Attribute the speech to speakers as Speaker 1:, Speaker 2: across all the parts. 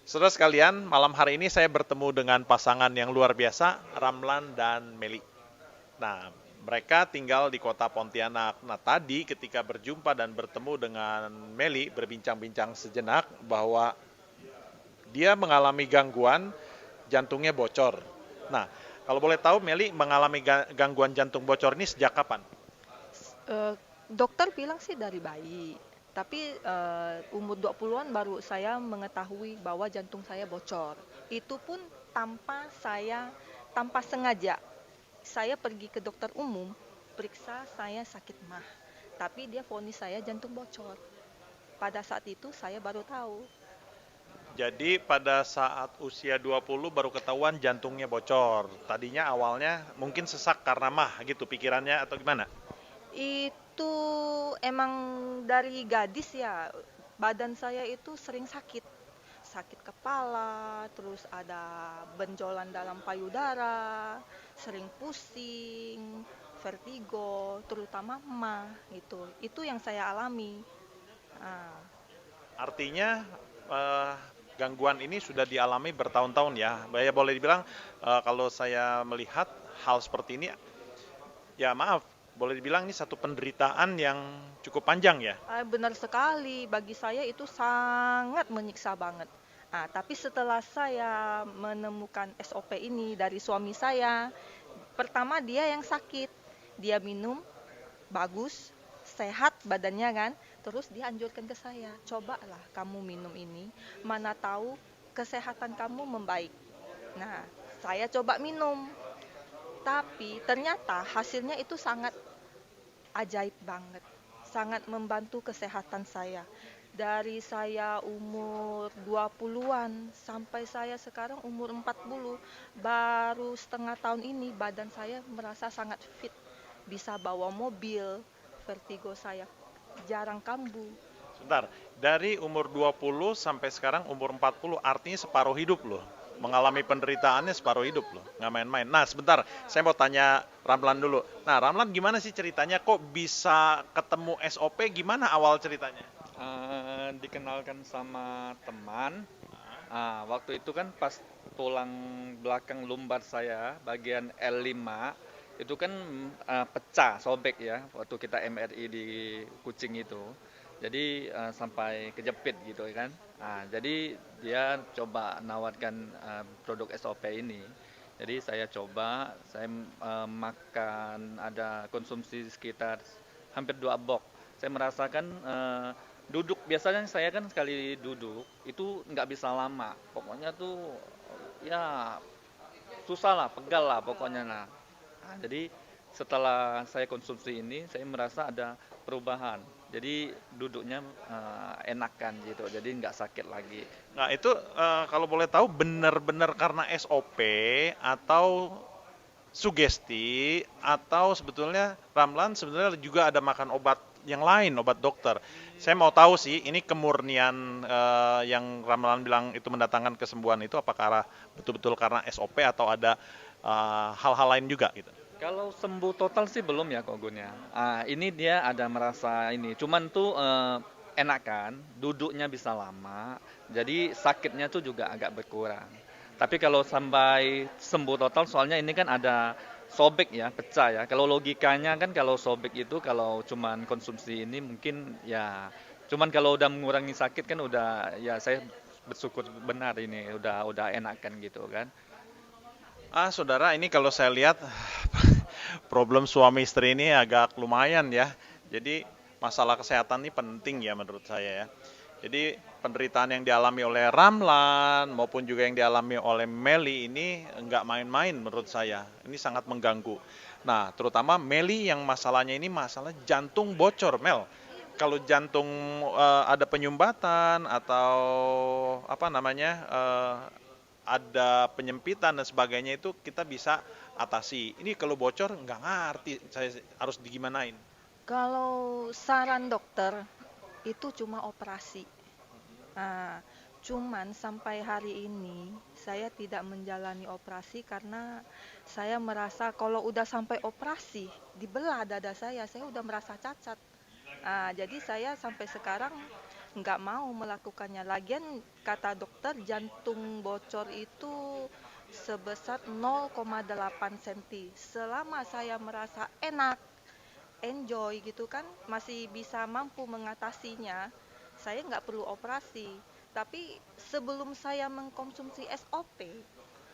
Speaker 1: Saudara sekalian, malam hari ini saya bertemu dengan pasangan yang luar biasa, Ramlan dan Meli. Nah, mereka tinggal di kota Pontianak. Nah, tadi ketika berjumpa dan bertemu dengan Meli, berbincang-bincang sejenak bahwa dia mengalami gangguan jantungnya bocor. Nah, kalau boleh tahu Meli mengalami gangguan jantung bocor ini sejak kapan?
Speaker 2: Eh, Dokter bilang sih dari bayi, tapi umur 20-an baru saya mengetahui bahwa jantung saya bocor. Itu pun tanpa sengaja. Saya pergi ke dokter umum, periksa saya sakit mah. Tapi dia vonis saya jantung bocor. Pada saat itu saya baru tahu.
Speaker 1: Jadi pada saat usia 20 baru ketahuan jantungnya bocor. Tadinya awalnya mungkin sesak karena mah gitu pikirannya atau gimana?
Speaker 2: Itu emang dari gadis ya, badan saya itu sering sakit. Sakit kepala, terus ada benjolan dalam payudara, sering pusing, vertigo, terutama emah gitu. Itu yang saya alami. Ah,
Speaker 1: Artinya eh, gangguan ini sudah dialami bertahun-tahun ya. Ya boleh dibilang kalau saya melihat hal seperti ini, ya maaf, boleh dibilang ini satu penderitaan yang cukup panjang ya.
Speaker 2: Benar sekali, bagi saya itu sangat menyiksa banget. Tapi setelah saya menemukan SOP ini dari suami saya, pertama dia yang sakit, dia minum bagus, sehat badannya kan. Terus dia anjurkan ke saya, cobalah kamu minum ini, mana tahu kesehatan kamu membaik. Nah, saya coba minum, tapi ternyata hasilnya itu sangat ajaib banget. Sangat membantu kesehatan saya. Dari saya umur 20-an sampai saya sekarang umur 40, baru setengah tahun ini badan saya merasa sangat fit. Bisa bawa mobil, vertigo saya jarang kambuh.
Speaker 1: Sebentar, dari umur 20 sampai sekarang umur 40 artinya separuh hidup loh. Mengalami penderitaannya separuh hidup loh, nggak main-main. Nah sebentar, saya mau tanya Ramlan dulu. Nah Ramlan gimana sih ceritanya kok bisa ketemu SOP, gimana awal ceritanya?
Speaker 3: Dikenalkan sama teman. Waktu itu kan pas tulang belakang lumbar saya bagian L5 itu kan pecah, sobek ya waktu kita MRI di Kucing itu. Jadi sampai kejepit gitu kan. Jadi dia coba nawarkan produk SOP ini. Jadi saya coba, saya makan ada konsumsi sekitar hampir 2 box. Saya merasakan duduk, biasanya saya kan sekali duduk itu nggak bisa lama, pokoknya tuh ya susah lah, pegal lah pokoknya. Jadi setelah saya konsumsi ini saya merasa ada perubahan, jadi duduknya enakan gitu, jadi nggak sakit lagi.
Speaker 1: Nah itu kalau boleh tahu benar-benar karena SOP atau sugesti atau sebetulnya Ramlan sebenarnya juga ada makan obat yang lain, obat dokter. Saya mau tahu sih, ini kemurnian yang Ramlan bilang itu mendatangkan kesembuhan itu apakah betul-betul karena SOP atau ada hal-hal lain juga gitu.
Speaker 3: Kalau sembuh total sih belum ya kok Gun ya. Ini dia ada merasa ini, cuman tuh enakan, duduknya bisa lama, jadi sakitnya tuh juga agak berkurang. Tapi kalau sampai sembuh total, soalnya ini kan ada sobek ya, pecah ya. Kalau logikanya kan kalau sobek itu kalau cuman konsumsi ini mungkin ya, cuman kalau udah mengurangi sakit kan udah ya saya bersyukur benar ini udah enakan gitu kan.
Speaker 1: Saudara, ini kalau saya lihat problem suami istri ini agak lumayan ya. Jadi masalah kesehatan ini penting ya menurut saya ya. Jadi penderitaan yang dialami oleh Ramlan maupun juga yang dialami oleh Meli ini nggak main-main menurut saya. Ini sangat mengganggu. Nah, terutama Meli yang masalahnya ini masalah jantung bocor, Mel. Kalau jantung ada penyumbatan atau apa namanya ada penyempitan dan sebagainya itu kita bisa atasi. Ini kalau bocor nggak ngerti saya harus digimanain.
Speaker 2: Kalau saran dokter itu cuma operasi. Nah, cuman sampai hari ini saya tidak menjalani operasi karena saya merasa kalau udah sampai operasi dibelah dada saya udah merasa cacat. Jadi saya sampai sekarang nggak mau melakukannya. Lagian kata dokter jantung bocor itu sebesar 0,8 cm. Selama saya merasa enak, enjoy gitu kan, masih bisa mampu mengatasinya, saya nggak perlu operasi. Tapi sebelum saya mengkonsumsi SOP,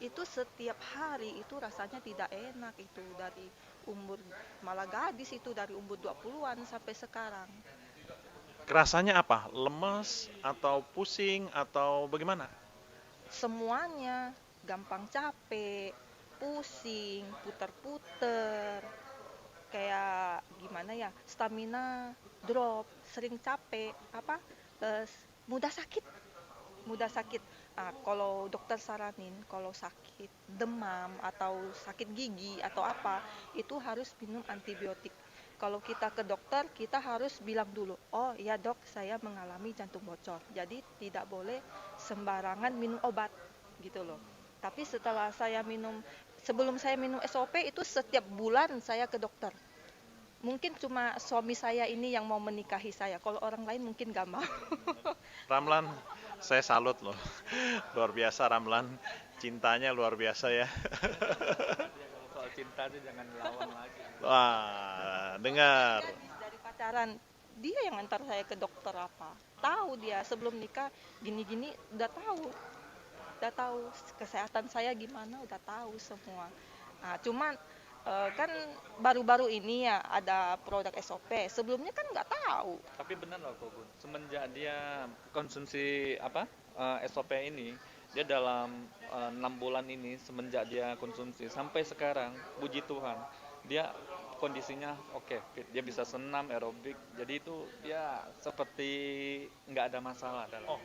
Speaker 2: itu setiap hari itu rasanya tidak enak, itu dari umur malah gadis, itu dari umur 20-an sampai sekarang.
Speaker 1: Kerasanya apa? Lemes atau pusing atau bagaimana?
Speaker 2: Semuanya gampang capek, pusing, puter-puter, kayak gimana ya, stamina drop, sering capek, eh, mudah sakit, mudah sakit. Kalau dokter saranin kalau sakit demam atau sakit gigi atau apa, itu harus minum antibiotik. Kalau kita ke dokter, kita harus bilang dulu, oh iya dok, saya mengalami jantung bocor, jadi tidak boleh sembarangan minum obat gitu loh. Tapi sebelum saya minum SOP itu setiap bulan saya ke dokter. Mungkin cuma suami saya ini yang mau menikahi saya, kalau orang lain mungkin gak mau.
Speaker 1: Ramlan, saya salut loh. Luar biasa Ramlan. Cintanya luar biasa ya.
Speaker 3: Kalau soal cinta sih jangan lawan lagi.
Speaker 1: Wah, dengar.
Speaker 2: Dari pacaran, dia yang antar saya ke dokter apa. Tahu dia sebelum nikah gini-gini, udah tahu kesehatan saya gimana, udah tahu semua. Cuman kan baru-baru ini ya ada produk SOP. Sebelumnya kan nggak tahu.
Speaker 3: Tapi benar loh Kok Gun, semenjak dia konsumsi SOP ini, dia dalam 6 bulan ini semenjak dia konsumsi sampai sekarang, puji Tuhan, dia kondisinya oke, fit. Dia bisa senam, aerobik, jadi itu dia seperti nggak ada masalah dalam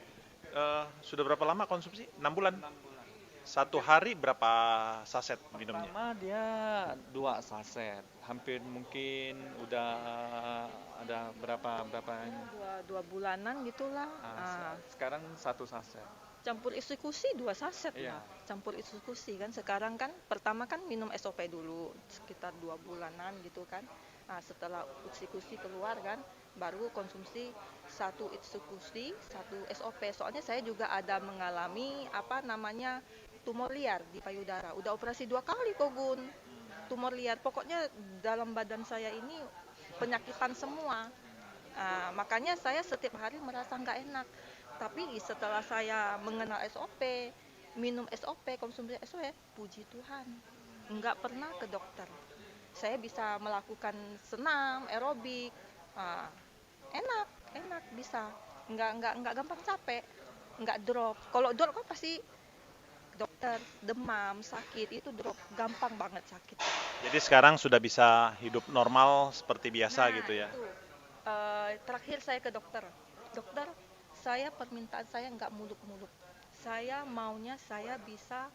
Speaker 1: Oh, sudah berapa lama konsumsi? 6 bulan.
Speaker 3: 6 bulan.
Speaker 1: Satu hari berapa saset minumnya?
Speaker 3: Pertama dia 2 saset, hampir mungkin udah ada berapa berapa ini.
Speaker 2: Dua bulanan gitulah.
Speaker 3: Sekarang 1 saset.
Speaker 2: Campur eksekusi 2 saset
Speaker 3: Iya.
Speaker 2: lah. Campur eksekusi kan sekarang kan, pertama kan minum SOP dulu sekitar 2 bulanan gitu kan. Setelah eksekusi keluar kan, baru konsumsi 1 eksekusi 1 SOP. Soalnya saya juga ada mengalami tumor liar di payudara. Udah operasi 2 kali kok Gun. Tumor liar, pokoknya dalam badan saya ini penyakitan semua. Makanya saya setiap hari merasa nggak enak. Tapi setelah saya mengenal SOP, minum SOP, konsumsi SOP, puji Tuhan, nggak pernah ke dokter. Saya bisa melakukan senam, aerobik, enak, enak bisa, nggak gampang capek, nggak drop. Kalau drop kan pasti dokter, demam, sakit, itu drop, gampang banget sakit.
Speaker 1: Jadi sekarang sudah bisa hidup normal seperti biasa gitu ya.
Speaker 2: Itu. Terakhir saya ke dokter, dokter, saya permintaan saya nggak muluk-muluk. Saya maunya saya bisa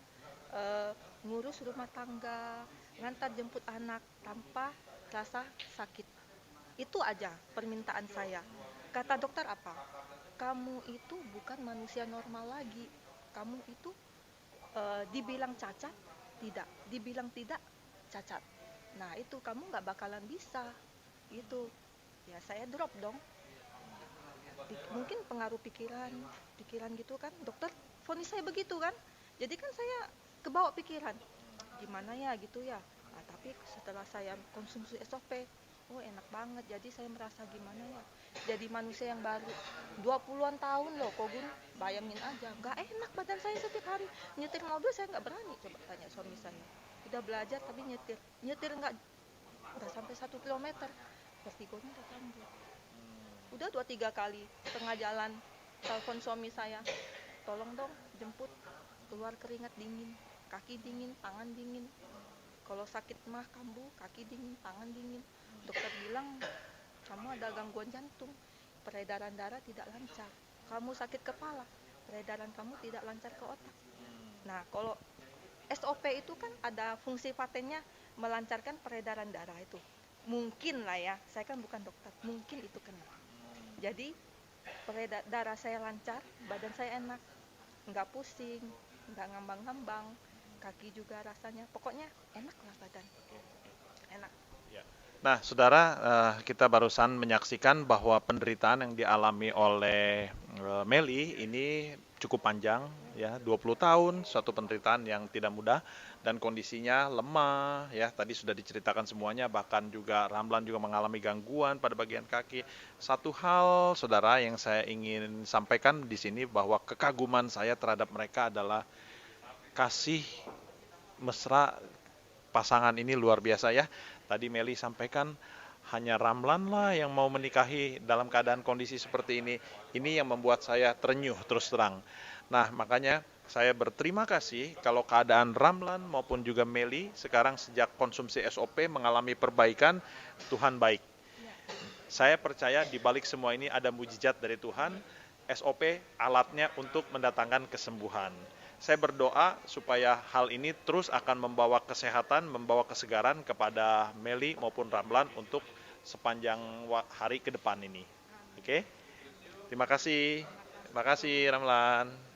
Speaker 2: ngurus rumah tangga, ngantar jemput anak tanpa rasa sakit. Itu aja permintaan saya. Kata dokter apa? Kamu itu bukan manusia normal lagi. Kamu itu dibilang cacat, tidak. Dibilang tidak, cacat. Nah itu kamu nggak bakalan bisa. Itu. Ya saya drop dong. Mungkin pengaruh pikiran gitu kan, dokter vonis saya begitu kan, jadi kan saya kebawa pikiran gimana ya gitu ya. Tapi setelah saya konsumsi SOP, oh enak banget, jadi saya merasa gimana ya, jadi manusia yang baru. 20-an tahun loh kok Gun, bayangin aja, nggak enak badan saya setiap hari. Nyetir mobil saya nggak berani, coba tanya suami saya, udah belajar tapi nyetir nggak, udah sampai 1 kilometer vertigonya udah kambuh. Udah 2-3 kali tengah jalan telepon suami saya, tolong dong jemput, keluar keringat dingin, kaki dingin, tangan dingin. Kalau sakit mah kambuh, kaki dingin, tangan dingin. Dokter bilang kamu ada gangguan jantung, peredaran darah tidak lancar. Kamu sakit kepala, peredaran kamu tidak lancar ke otak. Nah kalau SOP itu kan ada fungsi patennya melancarkan peredaran darah itu. Mungkin lah ya, saya kan bukan dokter, mungkin itu kena. Jadi darah saya lancar, badan saya enak, nggak pusing, nggak ngambang-ngambang, kaki juga rasanya, pokoknya enak lah badan, enak.
Speaker 1: Ya. Nah, saudara, kita barusan menyaksikan bahwa penderitaan yang dialami oleh Meli ini cukup panjang, ya, 20 tahun, suatu penderitaan yang tidak mudah, dan kondisinya lemah, ya, tadi sudah diceritakan semuanya, bahkan juga Ramlan juga mengalami gangguan pada bagian kaki. Satu hal, saudara, yang saya ingin sampaikan di sini bahwa kekaguman saya terhadap mereka adalah kasih mesra pasangan ini luar biasa ya. Tadi Meli sampaikan hanya Ramlan lah yang mau menikahi dalam keadaan kondisi seperti ini. Ini yang membuat saya terenyuh terus terang. Nah, makanya saya berterima kasih kalau keadaan Ramlan maupun juga Meli sekarang sejak konsumsi SOP mengalami perbaikan. Tuhan baik. Saya percaya di balik semua ini ada mujizat dari Tuhan. SOP alatnya untuk mendatangkan kesembuhan. Saya berdoa supaya hal ini terus akan membawa kesehatan, membawa kesegaran kepada Meli maupun Ramlan untuk sepanjang hari ke depan ini. Oke? Terima kasih. Terima kasih Ramlan.